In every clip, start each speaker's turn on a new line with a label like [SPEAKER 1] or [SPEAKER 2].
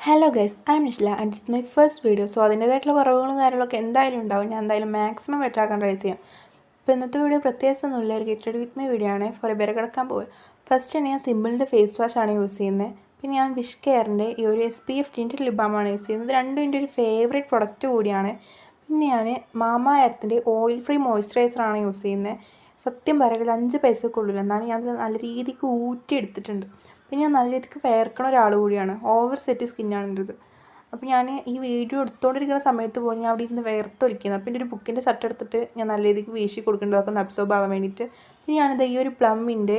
[SPEAKER 1] Hello guys, I M Nishla and it's my first video. So അതിൻ്റേതായിട്ടുള്ള കുറവുകളും കാര്യങ്ങളൊക്കെ എന്തായാലും ഉണ്ടാവും. ഞാൻ എന്തായാലും മാക്സിമം ബെറ്ററാക്കാൻ ട്രൈ ചെയ്യാം. അപ്പോൾ ഇന്നത്തെ വീഡിയോ പ്രത്യേകിച്ചൊന്നുമില്ല, ഒരു get ready with my video ആണ്. ഫോർ എ ബെറ്റർ കിടക്കാൻ പോകും. ഫസ്റ്റ് തന്നെ ഞാൻ സിമ്പിളിൻ്റെ ഫേസ് വാഷ് ആണ് യൂസ് ചെയ്യുന്നത്. പിന്നെ ഞാൻ വിഷ് കെയറിൻ്റെ ഈ ഒരു SPF ടിൻറ്റഡ് ലിപ് ബാമാണ് യൂസ് ചെയ്യുന്നത്. രണ്ടും എൻ്റെ ഒരു ഫേവറേറ്റ് പ്രൊഡക്റ്റ് കൂടിയാണ്. പിന്നെ ഞാൻ മാമ എർത്തിൻ്റെ ഓയിൽ ഫ്രീ മോയ്സ്ചറൈസറാണ് യൂസ് ചെയ്യുന്നത്. സത്യം പറയരുത്, 5 പൈസക്കുള്ളിൽ എന്നാലും ഞാൻ നല്ല രീതിക്ക് ഊറ്റിയെടുത്തിട്ടുണ്ട്. പിന്നെ ഞാൻ നല്ല രീതിക്ക് വേർക്കണ ഒരാൾ കൂടിയാണ്. ഓവർ സെറ്റ് സ്കിന്നാണ് എൻ്റെത്. അപ്പോൾ ഞാൻ ഈ വീഡിയോ എടുത്തുകൊണ്ടിരിക്കുന്ന സമയത്ത് പോയി ഞാൻ അവിടെ ഇരുന്ന് വേർത്തൊലിക്കുന്നത്. അപ്പോൾ എൻ്റെ ഒരു ബുക്കിൻ്റെ ഷർട്ട് എടുത്തിട്ട് ഞാൻ നല്ല രീതിക്ക് വീശി കൊടുക്കുന്നുണ്ട്, അതൊക്കെ ഒന്ന് അബ്സോർബ് ആവാൻ വേണ്ടിയിട്ട്. പിന്നെ ഞാനിത് ഈ ഒരു പ്ലമ്മിൻ്റെ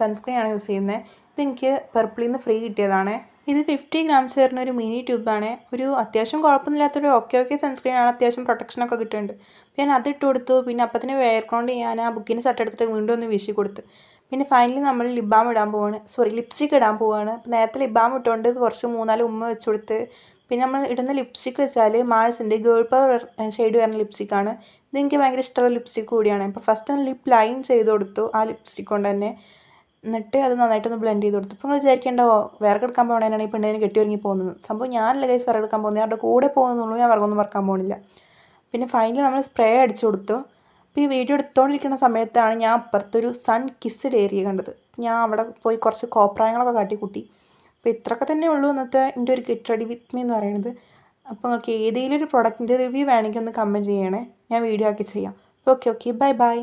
[SPEAKER 1] സൺസ്ക്രീൻ ആണ് യൂസ് ചെയ്യുന്നത്. ഇതെനിക്ക് പെർപ്പിളിൽ നിന്ന് ഫ്രീ കിട്ടിയതാണ്. ഇത് 50 ഗ്രാംസ് വരുന്ന ഒരു മിനി ട്യൂബാണ്. ഒരു അത്യാവശ്യം കുഴപ്പമൊന്നുമില്ലാത്തൊരു ഓക്കെ സൺസ്ക്രീൻ ആണ്. അത്യാവശ്യം പ്രൊട്ടക്ഷനൊക്കെ കിട്ടുന്നുണ്ട്. ഞാൻ അതിട്ട് കൊടുത്തു. പിന്നെ അപ്പത്തിന് വേർക്കൊണ്ട് ഞാൻ ആ ബുക്കിൻ്റെ ഷർട്ട് എടുത്തിട്ട് വീണ്ടും ഒന്ന് വീശി കൊടുത്ത്. പിന്നെ ഫൈനലി നമ്മൾ ലിപ് ബാം ഇടാൻ പോവാണ്, ലിപ്സ്റ്റിക്ക് ഇടാൻ പോവാണ്. നേരത്തെ ലിപ് ബാം ഇട്ടുകൊണ്ട് കുറച്ച് 3-4 ഉമ്മ വെച്ച് കൊടുത്ത്. പിന്നെ നമ്മൾ ഇടുന്ന ലിപ്സ്റ്റിക്ക് വെച്ചാൽ മാൾസിൻ്റെ ഗേൾ പവർ ഷെയ്ഡ് വരുന്ന ലിപ്സ്റ്റിക്കാണ്. ഇതെനിക്ക് ഭയങ്കര ഇഷ്ടമുള്ള ലിപ്സ്റ്റിക്ക് കൂടിയാണ്. അപ്പോൾ ഫസ്റ്റ് ഒന്ന് ലിപ്പ് ലൈൻ ചെയ്ത് കൊടുത്തു ആ ലിപ്സ്റ്റിക്ക് കൊണ്ട് തന്നെ. എന്നിട്ട് അത് നന്നായിട്ടൊന്ന് ബ്ലെൻഡ് ചെയ്ത് കൊടുത്തു. ഇപ്പോൾ നിങ്ങൾ വിചാരിക്കേണ്ടാവോ വേറെ എടുക്കാൻ പോകണേനാണ് ഈ പെണ്ണിനെ കെട്ടി ഒരുങ്ങി പോകുന്നത്. സംഭവം ഞാനല്ല ഗൈസ് വേറെ എടുക്കാൻ പോകുന്നത്, അവരുടെ കൂടെ പോകുന്നുള്ളൂ. ഞാൻ വർക്കൊന്നും വറക്കാൻ പോകുന്നില്ല. പിന്നെ ഫൈനലി നമ്മൾ സ്പ്രേ അടിച്ചു കൊടുത്തു. അപ്പോൾ ഈ വീഡിയോ എടുത്തുകൊണ്ടിരിക്കുന്ന സമയത്താണ് ഞാൻ അപ്പുറത്തൊരു സൺ കിസ്ഡ് ഏരിയ കണ്ടത്. ഞാൻ അവിടെ പോയി കുറച്ച് കോപ്രായങ്ങളൊക്കെ കാട്ടിക്കൂട്ടി. അപ്പോൾ ഇത്രയൊക്കെ തന്നെ ഉള്ളൂ ഇന്നത്തെ എൻ്റെ ഒരു ഗെറ്റ് റെഡി വിത്ത് മീ എന്ന് പറയുന്നത്. അപ്പോൾ നിങ്ങൾക്ക് ഏതെങ്കിലും ഒരു പ്രൊഡക്റ്റിൻ്റെ റിവ്യൂ വേണമെങ്കിൽ ഒന്ന് കമൻറ്റ് ചെയ്യണേ, ഞാൻ വീഡിയോ ആക്കി ചെയ്യാം. Okay bye.